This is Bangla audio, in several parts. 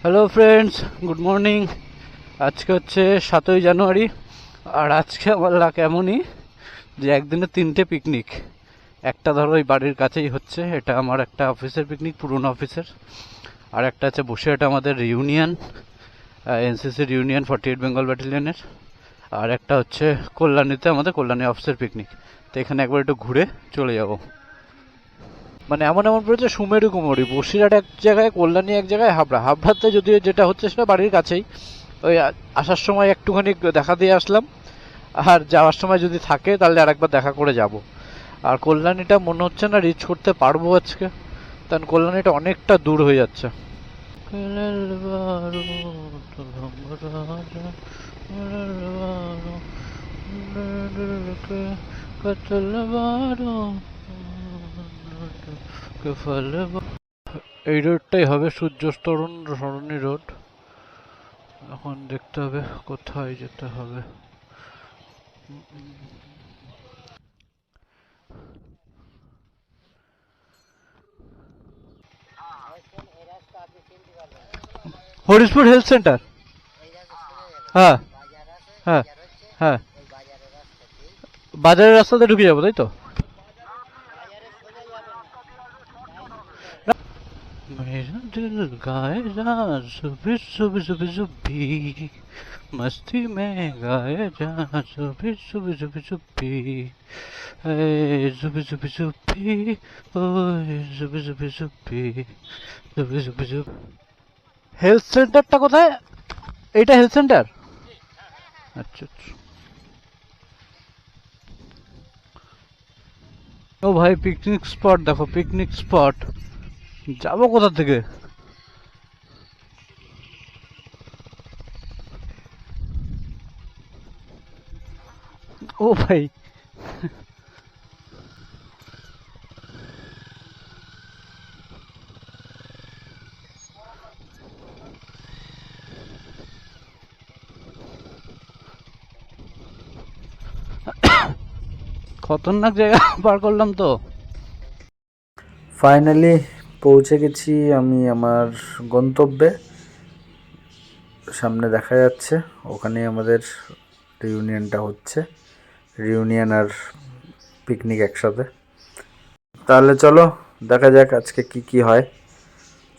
Hello friends, good morning. আজকে হচ্ছে 7ই জানুয়ারি। আর আজকে আমার লাক এমনই যে একদিনে 3টে পিকনিক। একটা ধরো ওই বাড়ির কাছেই হচ্ছে, এটা আমার একটা অফিসের পিকনিক, পুরনো অফিসের। আর একটা আছে বসিরহাটে আমাদের রিউনিয়ন, এনসিসি রিউনিয়ন 48 বেঙ্গল ব্যাটালিয়নের। আর একটা হচ্ছে কল্যাণীতে আমাদের কল্যাণী অফিসের পিকনিক। তো এখানে একবার একটু ঘুরে চলে যাব। মানে এমন এমন পড়েছে সুমেরু কুমোরি, বসিরহাট এক জায়গায়, কল্যাণী এক জায়গায়, হাবড়াতে যদিও যেটা হচ্ছে সেটা বাড়ির কাছেই। ওই আসার সময় একটুখানি দেখা দিয়ে আসলাম, আর যাওয়ার সময় যদি থাকে তাহলে আরেকবার দেখা করে যাব। আর কল্যাণীটা মনে হচ্ছে না রিচ করতে পারবো আজকে, কারণ কল্যাণীটা অনেকটা দূর হয়ে যাচ্ছে। এই রোডটাই হবে সূর্যস্তরণ সরণী রোড। এখন দেখতে হবে কোথায় যেতে হবে। Harishpur health centre. হ্যাঁ হ্যাঁ হ্যাঁ, বাজারের রাস্তাতে ঢুকে যাবো, তাই তো? मेरा दिल गाएगा सुबह सुबह सुबह सुबह, मस्ती में गाएगा सुबह सुबह सुबह सुबह, सुबह सुबह सुबह, ओए सुबह सुबह सुबह, सुबह सुबह सुबह। হেলথ সেন্টারটা কোথায়? এইটা হেলথ সেন্টার? আচ্ছা আচ্ছা। ও ভাই, পিকনিক স্পট দেখো, পিকনিক স্পট। যাবো কোথা থেকে? ও ভাই, খতরনাক জায়গা পার করলাম তো। ফাইনালি পৌঁছে গেছি আমি আমার গন্তব্যে। সামনে দেখা যাচ্ছে ওখানে আমাদের রিউনিয়নটা হচ্ছে, রিউনিয়ন আর পিকনিক একসাথে। তাহলে চলো দেখা যাক আজকে কি কি হয়।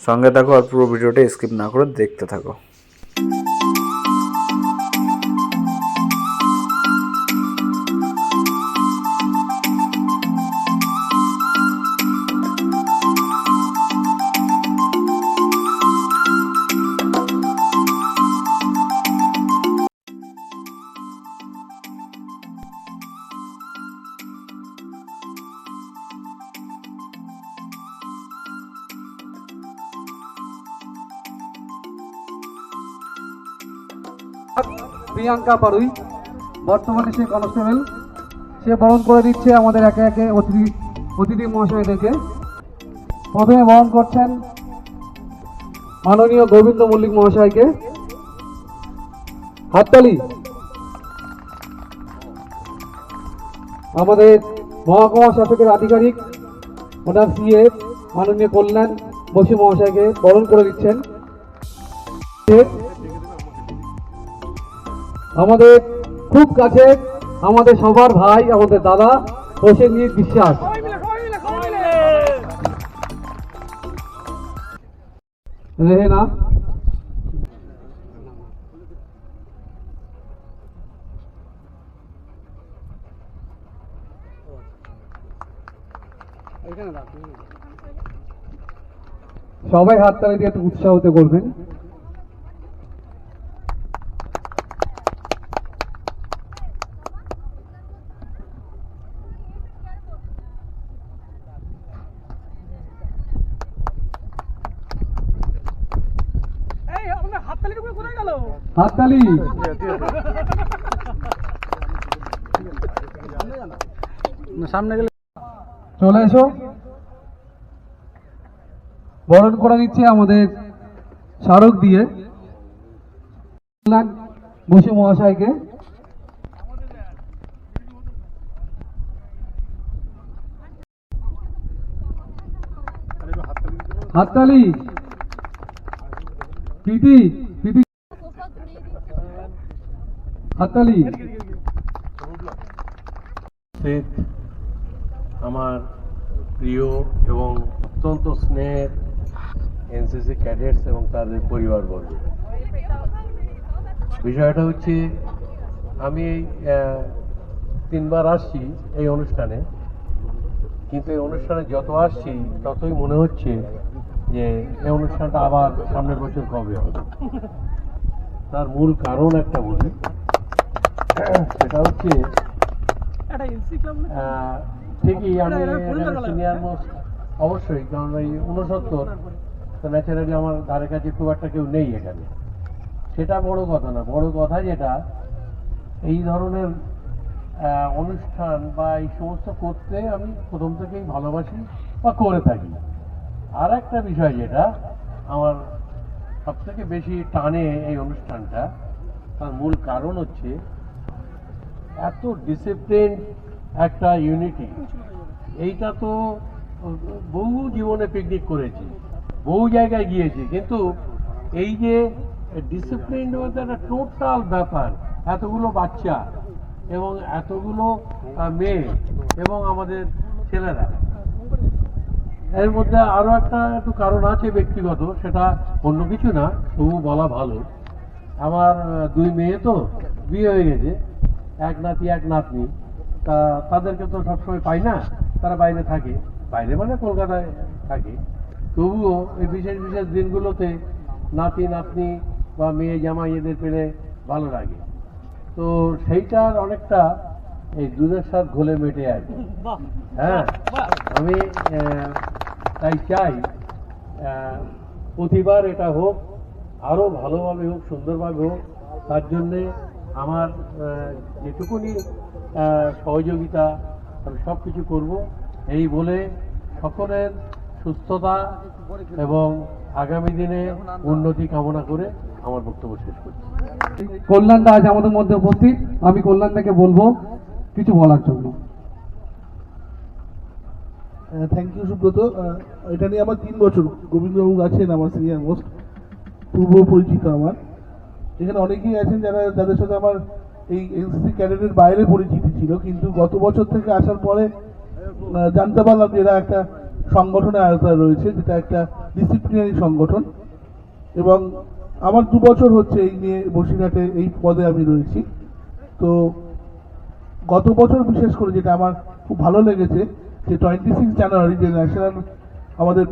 সঙ্গে থাকো আর পুরো ভিডিওটা স্কিপ না করে দেখতে থাকো। প্রিয়াঙ্কা পারুই, বর্তমানে সে কনস্টেবল। সে বরণ করে দিচ্ছে আমাদের একে একে অতিথি মহাশয়দেরকে। প্রথমে বরণ করছেন মাননীয় গোবিন্দ মল্লিক মহাশয়কে। হাততালি। আমাদের মহকুমা শাসকের আধিকারিক, ওনার সিএ মাননীয় কল্যাণ বসু মহাশয়কে বরণ করে দিচ্ছেন। আমাদের খুব কাছে, আমাদের সবার ভাই, আমাদের দাদা প্রসেনজিৎ বিশ্বাস। রেহেনা, সবাই হাততালি দিয়ে একটু উৎসাহিত করবেন। হাততালি। সামনে গেলে চলে এসো। বরণ করে দিচ্ছে আমাদের স্মারক দিয়ে বসু মহাশয়কে। হাততালি। প্রীতি প্রীতি হাততালি। উপস্থিত আমার প্রিয় এবং অত্যন্ত স্নেহের এনসিসি ক্যাডেটস এবং তাদের পরিবারবর্গ, বিষয়টা হচ্ছে আমি 3বার আসছি এই অনুষ্ঠানে, কিন্তু এই অনুষ্ঠানে যত আসছি ততই মনে হচ্ছে যে এই অনুষ্ঠানটা আবার সামনের বছর কবে হবে। তার মূল কারণ একটা বলি, সেটা হচ্ছে ঠিকই আমি সিনিয়র মোস্ট অবশ্যই, কারণ এই 69 তো ন্যাচারালি আমার ধারে কাছে খুব একটা কেউ নেই এখানে। সেটা বড় কথা না, বড় কথা যেটা এই ধরনের অনুষ্ঠান বা এই সমস্ত করতে আমি প্রথম থেকেই ভালোবাসি বা করে থাকি। আর একটা বিষয় যেটা আমার সব থেকে বেশি টানে এই অনুষ্ঠানটা, তার মূল কারণ হচ্ছে এত ডিসিপ্লিন একটা ইউনিটি। এইটা তো বহু জীবনে পিকনিক করেছি, বহু জায়গায় গিয়েছি, কিন্তু এই যে ডিসিপ্লিন বলতে একটা টোটাল ব্যাপার, এতগুলো বাচ্চা এবং এতগুলো মেয়ে এবং আমাদের ছেলেরা, এর মধ্যে আরো একটু কারণ আছে ব্যক্তিগত, সেটা অন্য কিছু না, তবু বলা ভালো। আমার 2 মেয়ে তো বিয়ে হয়ে গেছে, 1 নাতি 1 নাতনি। তা তাদেরকে তো সবসময় পাই না, তারা বাইরে থাকে, বাইরে মানে কলকাতায় থাকে। তবুও এই বিশেষ বিশেষ দিনগুলোতে নাতি নাতনি বা মেয়ে জামাই এদের পেলে ভালো লাগে। তো সেইটার অনেকটা এই দুধের স্বাদ ঘোলে মেটে আছে। হ্যাঁ, আমি তাই চাই প্রতিবার এটা হোক, আরো ভালোভাবে হোক, সুন্দরভাবে হোক। তার জন্যে আমার যেটুকুনি সহযোগিতা আমি সব কিছু করবো এই বলে সকলের সুস্থতা এবং আগামী দিনে উন্নতি কামনা করে আমার বক্তব্য শেষ করছি। কল্যাণদা আজ আমাদের মধ্যে উপস্থিত, আমি কল্যাণদাকে বলবো কিছু বলার জন্য। Thank you Subrata. এটা নিয়ে আমার 3 বছর, গোবিন্দবাবু আছেন আমার সিনিয়র মোস্ট, পূর্ব পরিচিত আমার। এখানে অনেকেই আছেন যাদের সাথে আমার এই এনসিসি ক্যাডেটের বাইরে পরিচিতি ছিল, কিন্তু গত বছর থেকে আসার পরে জানতে পারলাম যে এরা একটা সংগঠনের আওতায় রয়েছে, যেটা একটা ডিসিপ্লিনারি সংগঠন। এবং আমার 2 বছর হচ্ছে এই নিয়ে বসিরহাটে এই পদে আমি রয়েছি। তো গত বছর বিশেষ করে যেটা আমার খুব ভালো লেগেছে, যে 26 জানুয়ারি যে ন্যাশনাল আমাদের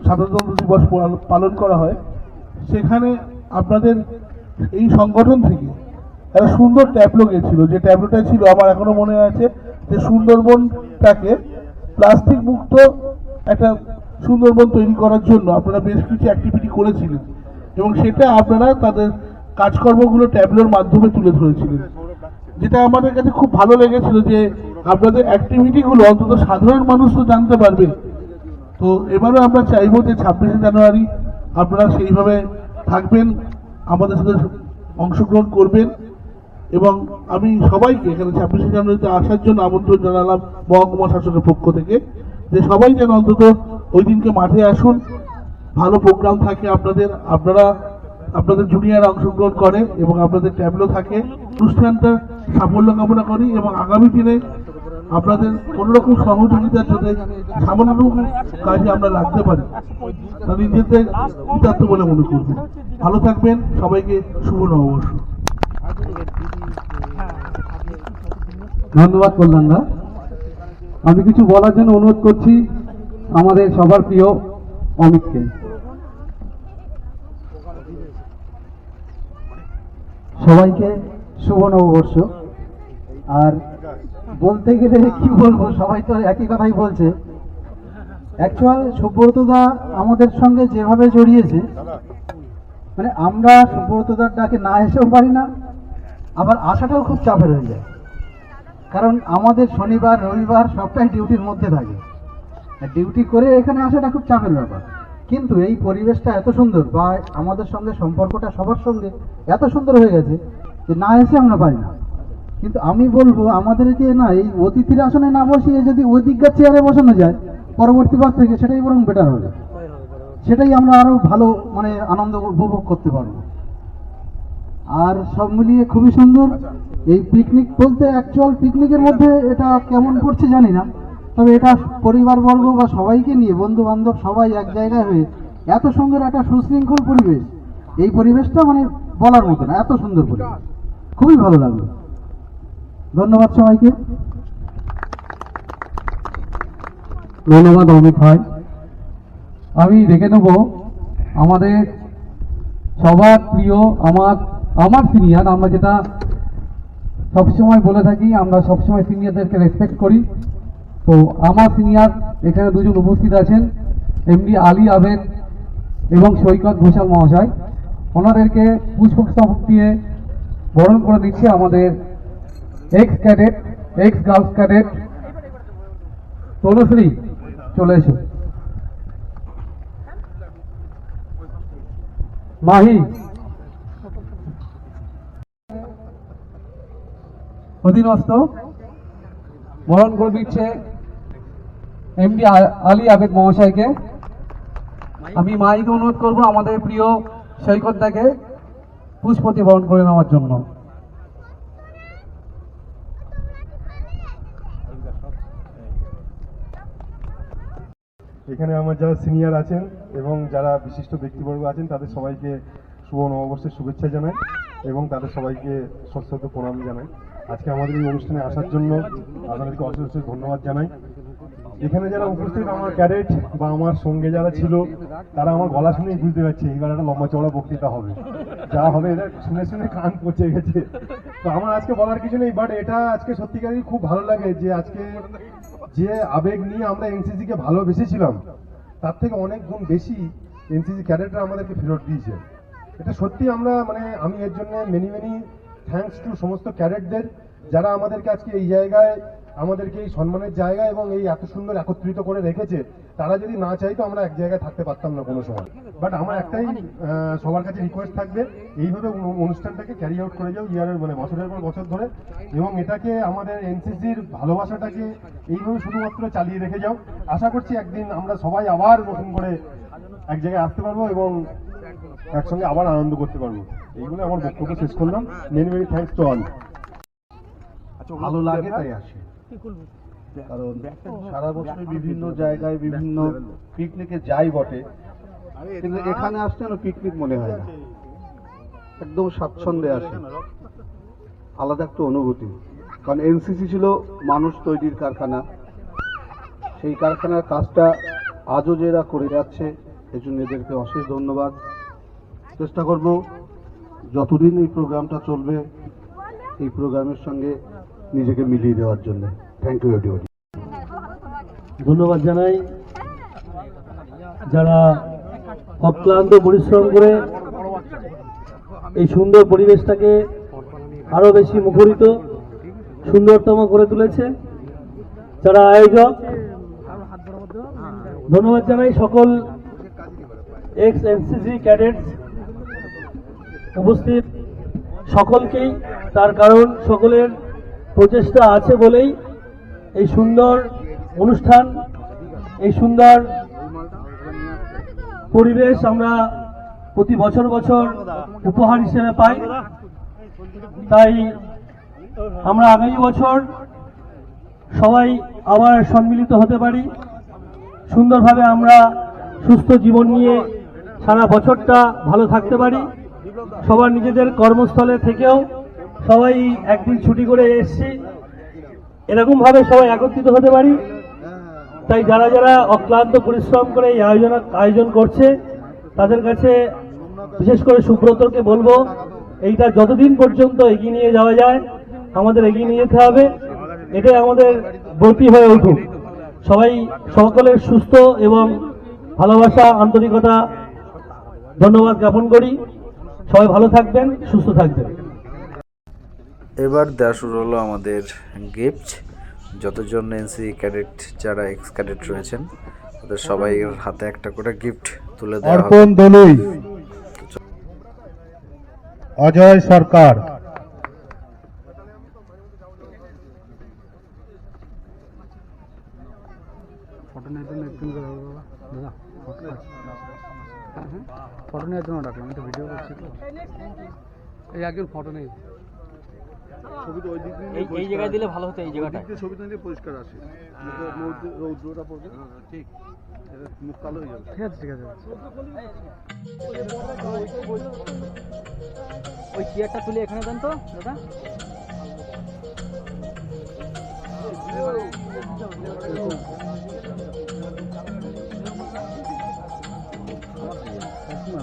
সাধারণতন্ত্র দিবস পালন করা হয়, সেখানে আপনাদের এই সংগঠন থেকে একটা সুন্দর ট্যাবলো গেছিল। যে ট্যাবলোটা ছিল আমার এখনো মনে আছে, যে সুন্দরবনটাকে প্লাস্টিক মুক্ত একটা সুন্দরবন তৈরি করার জন্য আপনারা বেশ কিছু অ্যাক্টিভিটি করেছিলেন, এবং সেটা আপনারা তাদের কাজকর্মগুলো ট্যাবলোর মাধ্যমে তুলে ধরেছিলেন। যেটা আমাদের কাছে খুব ভালো লেগেছিল, যে আপনাদের অ্যাক্টিভিটিগুলো অন্তত সাধারণ মানুষ তো জানতে পারবে। তো এবারও আমরা চাইবো যে 26শে জানুয়ারি আপনারা সেইভাবে থাকবেন, আমাদের সাথে অংশগ্রহণ করবেন। এবং আমি সবাইকে এখানে 26শে জানুয়ারিতে আসার জন্য আমন্ত্রণ জানালাম মহকুমা শাসকের পক্ষ থেকে, যে সবাই যেন অন্তত ওই দিনকে মাঠে আসুন, ভালো প্রোগ্রাম থাকে আপনারা আপনাদের জুনিয়র অংশগ্রহণ করে এবং আপনাদের ট্যাবলো থাকে। অনুষ্ঠানটা সাফল্য কামনা করি এবং আগামী দিনে আপনাদের কোনোরকম সহযোগিতার জন্য সামান্য কাজে আমরা লাগতে পারি, তা নিজেদের কৃতার্থ বলে মনে করব। ভালো থাকবেন, সবাইকে শুভ নববর্ষ। ধন্যবাদ কল্যাণদা। আমি কিছু বলার জন্য অনুরোধ করছি আমাদের সবার প্রিয় অমিতকে। সবাইকে শুভ নববর্ষ। আর বলতে গেলে কি বলবো, সবাই তো একই কথাই বলছে। অ্যাকচুয়াল সুব্রতদা আমাদের সঙ্গে যেভাবে জড়িয়েছে, মানে আমরা সুব্রতদার ডাকে না এসেও পারি না, আবার আসাটাও খুব চাপের হয়ে যায়। কারণ আমাদের শনিবার রবিবার সবটাই ডিউটির মধ্যে থাকে, ডিউটি করে এখানে আসাটা খুব চাপের ব্যাপার। কিন্তু এই পরিবেশটা এত সুন্দর, বা আমাদের সঙ্গে সম্পর্কটা সবার সঙ্গে এত সুন্দর হয়ে গেছে যে না এসে আমরা পারি না। কিন্তু আমি বলবো আমাদেরকে না এই অতিথির আসনে না বসিয়ে যদি ওই দিককার চেয়ারে বসানো যায় পরবর্তী বার থেকে, সেটাই বরং বেটার হবে। সেটাই আমরা আরো ভালো মানে আনন্দ উপভোগ করতে পারবো। আর সব মিলিয়ে খুবই সুন্দর। এই পিকনিক বলতে অ্যাকচুয়াল পিকনিকের মধ্যে এটা কেমন পড়ছে জানি না, তবে এটা পরিবারবর্গ বা সবাইকে নিয়ে বন্ধু বান্ধব সবাই এক জায়গায় হয়ে এত সুন্দর একটা সুশৃঙ্খল পরিবেশ, এই পরিবেশটা মানে বলার মতো না, এত সুন্দর পরিবেশ, খুবই ভালো লাগলো। ধন্যবাদ সবাইকে। ধন্যবাদ অমিত ভাই। আমি দেখে নেব আমাদের সবার প্রিয়, আমার সিনিয়র, আমরা যেটা সবসময় বলে থাকি, আমরা সবসময় সিনিয়রদেরকে রেসপেক্ট করি। তো আমার সিনিয়র এখানে দুজন উপস্থিত আছেন, এমডি আলী আবেদ এবং সৈকত ঘোষাল মহাশয়। ওনাদেরকে পুষ্পস্তবক দিয়ে বরণ করে দিচ্ছে আমাদের এক্স গার্লস ক্যাডেট তনুশ্রী, চলে এসো। মাহি অধীনস্থ বরণ করে দিচ্ছে এমডি আলী আবেদ মহাশয়কে। আমি মাহিকে অনুরোধ করব আমাদের প্রিয় সৈকতদাকে পুষ্পতি বরণ করে নেওয়ার জন্য। এখানে আমার যারা সিনিয়র আছেন এবং যারা বিশিষ্ট ব্যক্তিবর্গ আছেন তাদের সবাইকে শুভ নববর্ষের শুভেচ্ছা জানাই এবং তাদের সবাইকে সশ্রদ্ধ প্রণাম জানাই। আজকে আমাদের এই অনুষ্ঠানে আসার জন্য আপনাদেরকে অশেষ অশেষ ধন্যবাদ জানাই। এখানে যারা উপস্থিত আমার ক্যাডেট বা আমার সঙ্গে যারা ছিল তারা আমার গলা শুনেই বুঝতে পারছে এইবার একটা লম্বা চওড়া বক্তৃতা হবে, যা হবে এটা শুনে শুনে কান পচে গেছে। তো আমার আজকে বলার কিছু নেই, বাট এটা আজকে সত্যিকারই খুব ভালো লাগে যে আজকে যে আবেগ নিয়ে আমরা এনসিসি কে ভালোবেসেছিলাম তার থেকে অনেক গুণ বেশি এনসিসি ক্যাডেটরা আমাদেরকে ফেরত দিয়েছে। এটা সত্যি আমরা মানে আমি এর জন্য মেনি থ্যাঙ্কস টু সমস্ত ক্যাডেটদের যারা আমাদেরকে আজকে এই জায়গায়, আমাদেরকে এই সম্মানের জায়গা এবং এই এত সুন্দর একত্রিত করে রেখেছে। তারা যদি না চাইতো আমরা এক জায়গায় থাকতে পারতাম না কোনো সময়। বাট আমার একটাই সবার কাছে রিকোয়েস্ট থাকবে, এইভাবে অনুষ্ঠানটাকে ক্যারি আউট করে যাও ইয়ারের মানে বছরের পর বছর ধরে, এবং এটাকে আমাদের এনসিসির ভালোবাসাটাকে এইভাবে শুধুমাত্র চালিয়ে রেখে যাও। আশা করছি একদিন আমরা সবাই আবার নতুন করে এক জায়গায় আসতে পারবো এবং একসঙ্গে আবার আনন্দ করতে পারবো। এইগুলো আমার বক্তব্য শেষ করলাম। Many thanks to all. ভালো লাগে তাই আসে, কারণ সারা বছর বিভিন্ন জায়গায় বিভিন্ন পিকনিকে যাই বটে, কিন্তু এখানে আসলে না পিকনিক মনে হয় না, একদম স্বাচ্ছন্দ্যে আসে, আলাদা একটা অনুভূতি। কারণ এনসিসি ছিল মানুষ তৈরির কারখানা, সেই কারখানার কাজটা আজও যে এরা করে যাচ্ছে এই জন্য এদেরকে অশেষ ধন্যবাদ। চেষ্টা করব যতদিন এই প্রোগ্রামটা চলবে এই প্রোগ্রামের সঙ্গে নিজেকে মিলিয়ে দেওয়ার জন্য। Thank you everybody. ধন্যবাদ জানাই যারা অক্লান্ত পরিশ্রম করে এই সুন্দর পরিবেশটাকে আরো বেশি মুখরিত সুন্দরতম করে তুলেছে, যারা আয়োজক। ধন্যবাদ জানাই সকল এক্স এনসিসি ক্যাডেটস উপস্থিত সকলকেই, তার কারণ সকলের প্রচেষ্টা আছে বলেই এই সুন্দর অনুষ্ঠান, এই সুন্দর পরিবেশ আমরা প্রতি বছর উপহার হিসেবে পাই। তাই আমরা আগামী বছর সবাই আবার সম্মিলিত হতে পারি, সুন্দরভাবে আমরা সুস্থ জীবন নিয়ে সারা বছরটা ভালো থাকতে পারি। সবার নিজেদের কর্মস্থলে থেকেও সবাই একদিন ছুটি করে এসেছি, এরকম ভাবে সবাই একত্রিত হতে পারি। তাই যারা যারা অক্লান্ত পরিশ্রম করে এই আয়োজন করছে তাদের কাছে বিশেষ করে সুব্রতকে বলবো, এইটা যতদিন পর্যন্ত এগিয়ে নিয়ে যাওয়া যায় আমাদের এগিয়ে নিয়ে যেতে হবে, এটাই আমাদের ব্রতী হয়ে উঠুক। সবাই সকলের সুস্থ এবং ভালোবাসা আন্তরিকতা ধন্যবাদ জ্ঞাপন করি। সবাই ভালো থাকবেন, সুস্থ থাকবেন। এবার দেওয়া শুরু হলো আমাদের গিফট। যতজন এনসি ক্যাডেট যারা এক্স ক্যাডেট রয়েছেন তাদের সবাই হাতে একটা করে গিফট তুলে দেওয়া হবে। অর্পণ দলুই, অজয় সরকার, ফটো নেই তো একদিন করে দাদা ফটো নেওয়ার জন্য ডাকলাম, আমি তো ভিডিও করছি তো। এই একজন ফটো নেই। ছবি তো ওই দিক এই জায়গায় দিলে ভালো হতো, এই জায়গাটা। ছবিটা নিয়ে পরিষ্কার আসে, রৌদ্রটা পড়বে। ঠিক, মুখ কালো হয়ে যাবে। ঠিক আছে ঠিক আছে। ওই চেয়ারটা তুলে এখানে দেন তো দাদা।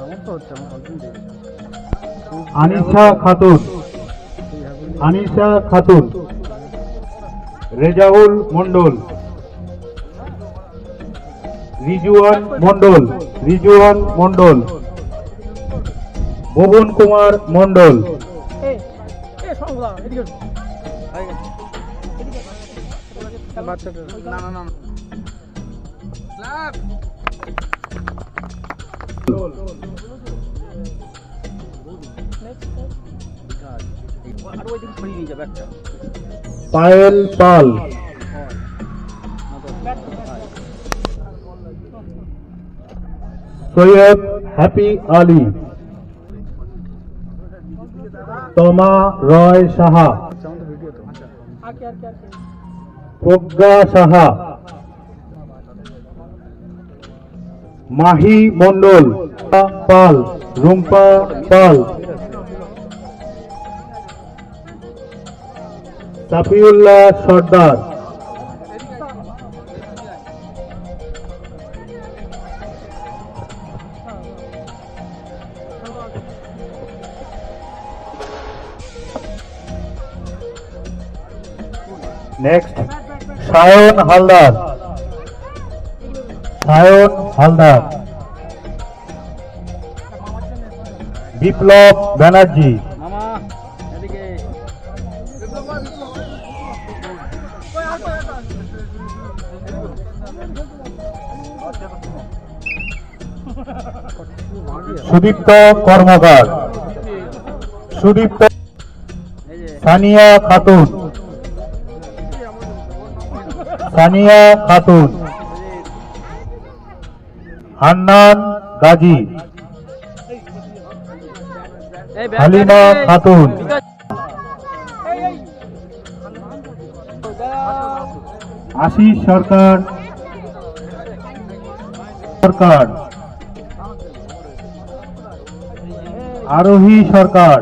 আমার তো হচ্ছে, আমার হাজবেন্ড আনিশা খাতুন, আনিশা খাতুন, রেজাউল মন্ডল, রিজওয়ান মন্ডল, রিজওয়ান মন্ডল, ভুবন কুমার মন্ডল, বাচ্চাটা না না না পায়েল পাল, সৈয়দ হ্যাপি আলী, তমা রয় সাহা, প্রজ্ঞা সাহা, মাহি মন্ডল, পাল, রুম্পা পাল, সাফিউল্লাহ সর্দার, নেক্সট সায়ন হালদার, সায়ন হালদার, বিপ্লব ব্যানার্জি, মামা এদিকে। সুদীপ্ত কর্মকার, সুদীপ্ত, সানিয়া খাতুন, সানিয়া খাতুন, হান্নান গাজী, হালিমা খাতুন, আশিস সরকার, সরকার, আরোহী সরকার,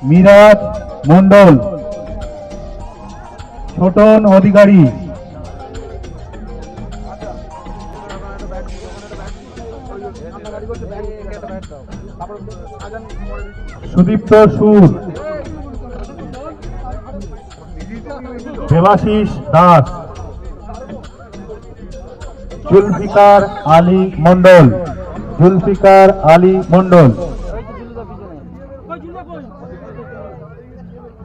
মিরাজ মন্ডল, ছোটন অধিকারী, সুদীপ্ত সুর, দেবাশিস দাস, জুলফিকার আলী মন্ডল, জুলফিকার আলী মন্ডল,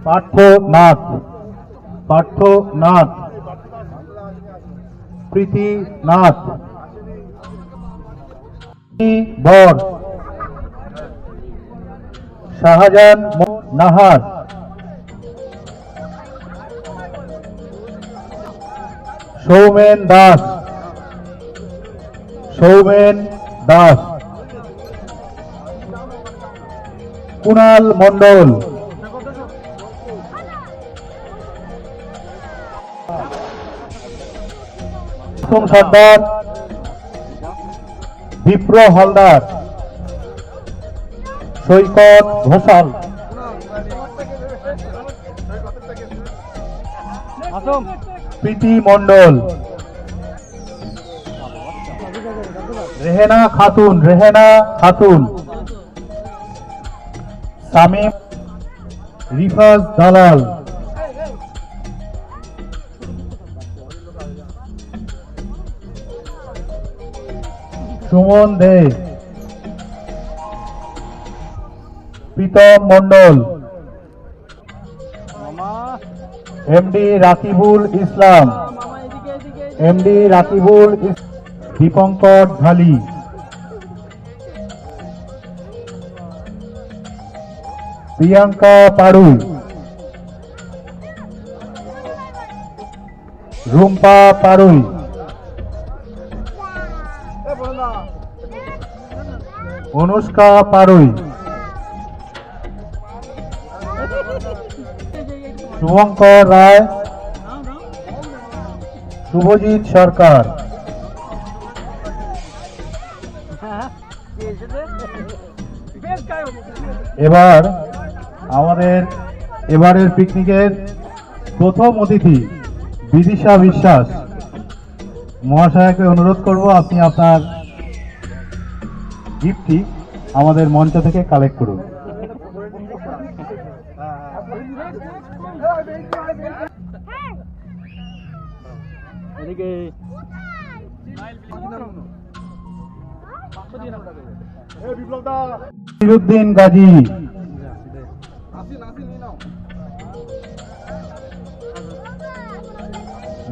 পার্থনাথ, পার্থনাথ, প্রীতিনাথ, বর, শাহজাহান নাহার, সৌমেন দাস, সৌমেন দাস, কুণাল মন্ডল, সর্দার, বিপ্র হালদার, সৈকত ঘোষাল, প্রীতি মন্ডল, রেহেনা খাতুন, রেহেনা খাতুন, শামীম, রিফাজ দালাল, সুমন দে, প্রীতম মন্ডল, এমডি রাকিবুল ইসলাম, এমডি রাকিবুল, দীপঙ্কর ঢালি, প্রিয়াঙ্কা পাড়ুই, রুম্পা পারুই, অনুষ্কা পারুই, শুভঙ্কর রায়, শুভজিৎ সরকার। এবার আমাদের এবারের পিকনিকের প্রথম অতিথি বিদিশা বিশ্বাস মহাশয়কে অনুরোধ করব আপনি আপনার গিফটটি আমাদের মঞ্চ থেকে কালেক্ট করুন। নাসিরউদ্দিন গাজী,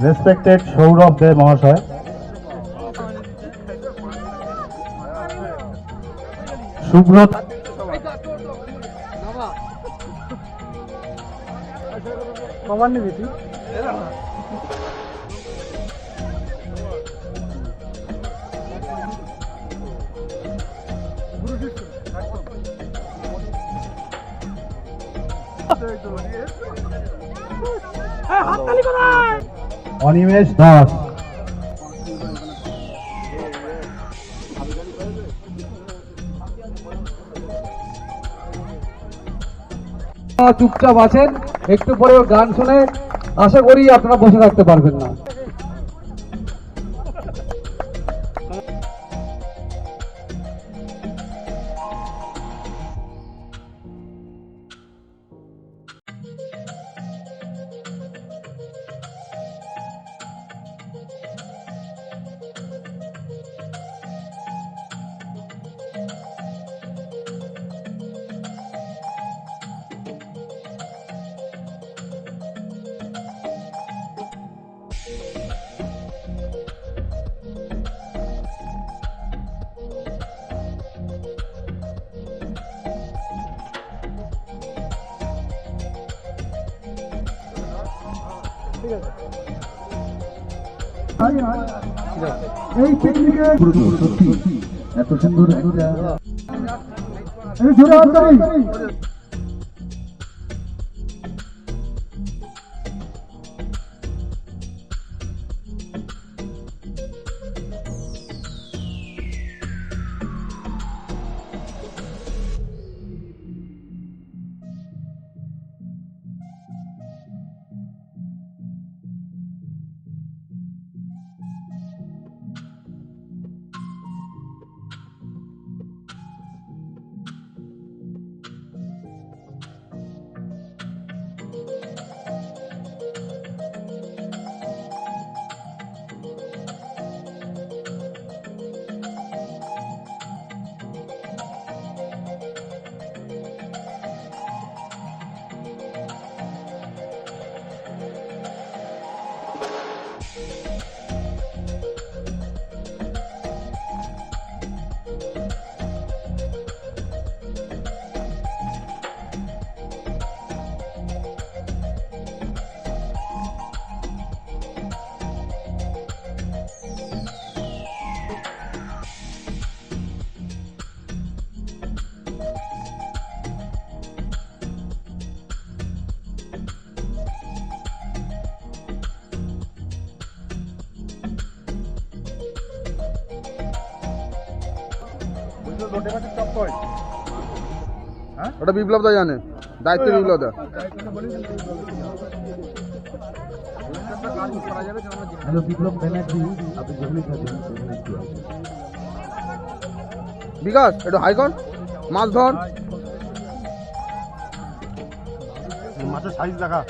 রেসপেক্টেড সৌরভ দে মহাশয়, সুব্রত, অনিমেষ দাস, চুপচাপ আছেন, একটু পরে ওর গান শুনে আশা করি আপনারা বসে থাকতে পারবেন না। এই পিকনিকে সত্যি এত সুন্দর একটা জোরে হাত তালি। ওটা বিপ্লব দা জানে, দায়িত্ব বিপ্লব দা। হ্যালো বিপ্লব ব্যানার্জি, আপনি যেখানে থাকেন বিকাশ একটু হাই কর, মাছ ধর, মাছের সাইজ দেখা,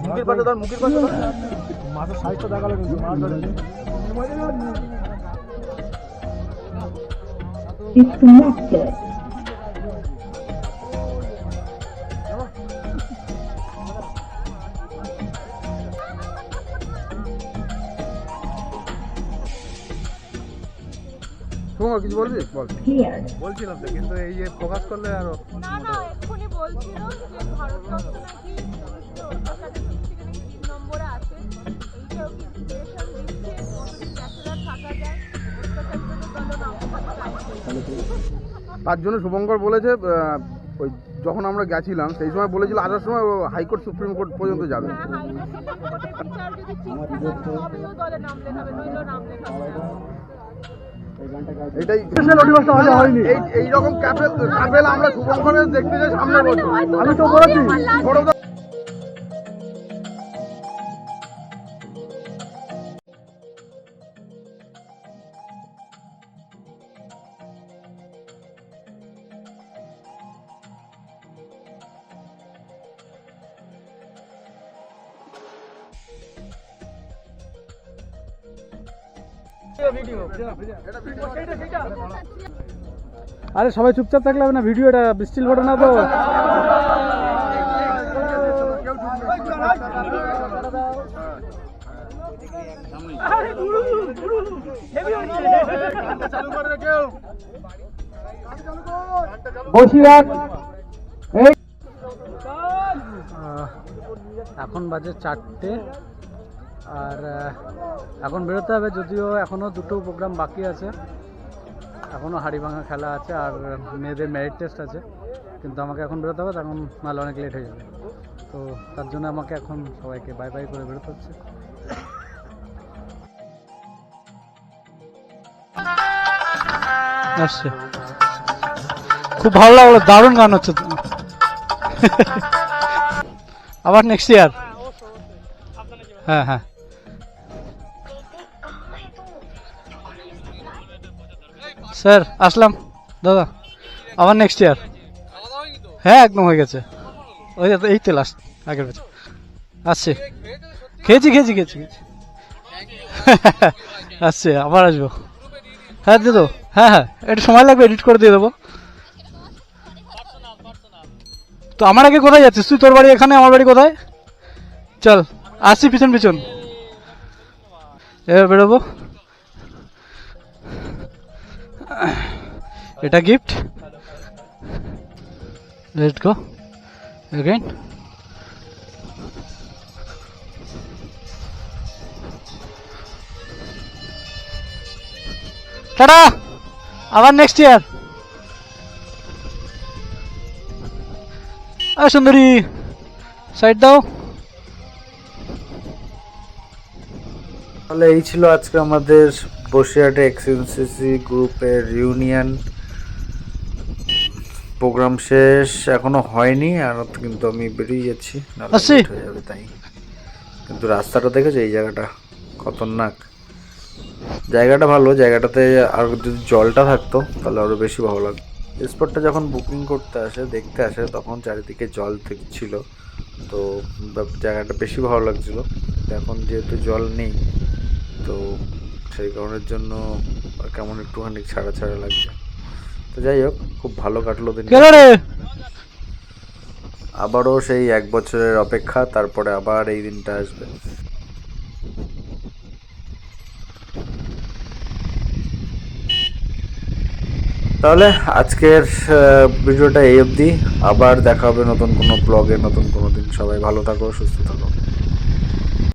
মুখের পাশে ধর, মুখের পাশে ধর। মাছের সাইজটা দেখালো কিন্তু মাছ ধরে is connected. তোমার কিছু বলবি বল। Here. বলছিলাম তো, কিন্তু এই যে ফোকাস করলে আরো না এক্ষুনি বলছিল যে ভারতরত্ন নাকি সরকারের দিক থেকে নাকি 3 নম্বর তার জন্য শুভঙ্কর বলেছে ওই যখন আমরা গেছিলাম সেই সময় বলেছিল আসার সময় হাইকোর্ট সুপ্রিম কোর্ট পর্যন্ত যাবে। এটাই এইরকম ক্যাপেল আমরা শুভঙ্করের দেখতে যাই সামনের বছর। আমি তো বলেছি আরে সবাই চুপচাপ থাকলে হবে না, ভিডিওটা স্টিল ফটো না তো। বসিরহাট এখন বাজে 4টে, আর এখন বেরোতে হবে, যদিও এখনও 2টো প্রোগ্রাম বাকি আছে, এখনও হাড়িভাঙা খেলা আছে আর মেয়েদের মেরিট টেস্ট আছে, কিন্তু আমাকে এখন বেরোতে হবে, তখন নাহলে অনেক লেট হয়ে যাবে। তো তার জন্য আমাকে এখন সবাইকে বাই বাই করে বেরোতে হচ্ছে। আসছে, খুব ভালো লাগলো, দারুণ গান হচ্ছে তো। আবার নেক্সট ইয়ার। হ্যাঁ হ্যাঁ, স্যার আসলাম দাদা, আবার নেক্সট ইয়ার। হ্যাঁ একদম হয়ে গেছে, ওই এই তো লাস্ট আগের বছর আসছে। খেয়েছি খেয়েছি খেয়েছি খেয়েছি। আসছে, আবার আসবো। হ্যাঁ দিয়ে দেবো, হ্যাঁ হ্যাঁ একটু সময় লাগবে, এডিট করে দিয়ে দেবো। তো আমার আগে কোথায় যাচ্ছিস তুই? তোর বাড়ি এখানে, আমার বাড়ি কোথায়? চল আসছি পিছন পিছন, এবার বেরোবো। এটা gift, let's go again. Tata, আবার নেক্সট ইয়ার। সুন্দরী সাইড দাও। তাহলে এই ছিল আজকে আমাদের বসিরহাটে এক্সএনসিসি গ্রুপের রিউনিয়ন প্রোগ্রাম শেষ, এখনো হয়নি, আর কিন্তু আমি বেরিয়ে যাচ্ছি, হয়ে যাবে তাই। কিন্তু রাস্তাটা দেখেছো, এই জায়গাটা খতরনাক, জায়গাটা ভালো, জায়গাটাতে আর যদি জলটা থাকতো তাহলে আরও বেশি ভালো লাগতো। স্পটটা যখন বুকিং করতে আসে, দেখতে আসে, তখন চারিদিকে জল ছিল, তো জায়গাটা বেশি ভালো লাগছিল। এখন যেহেতু জল নেই, তো সেই কারণের জন্য কেমন একটুখানি ছাড়া ছাড়া লাগছে। তো যাই হোক, খুব ভালো কাটলো দিন। আবারও সেই 1 বছরের অপেক্ষা, তারপরে আবার এই দিনটা আসবে। তাহলে আজকের ভিডিওটা এই অবধি, আবার দেখা হবে নতুন কোনো ব্লগে নতুন কোনো দিন। সবাই ভালো থাকো, সুস্থ থাকো।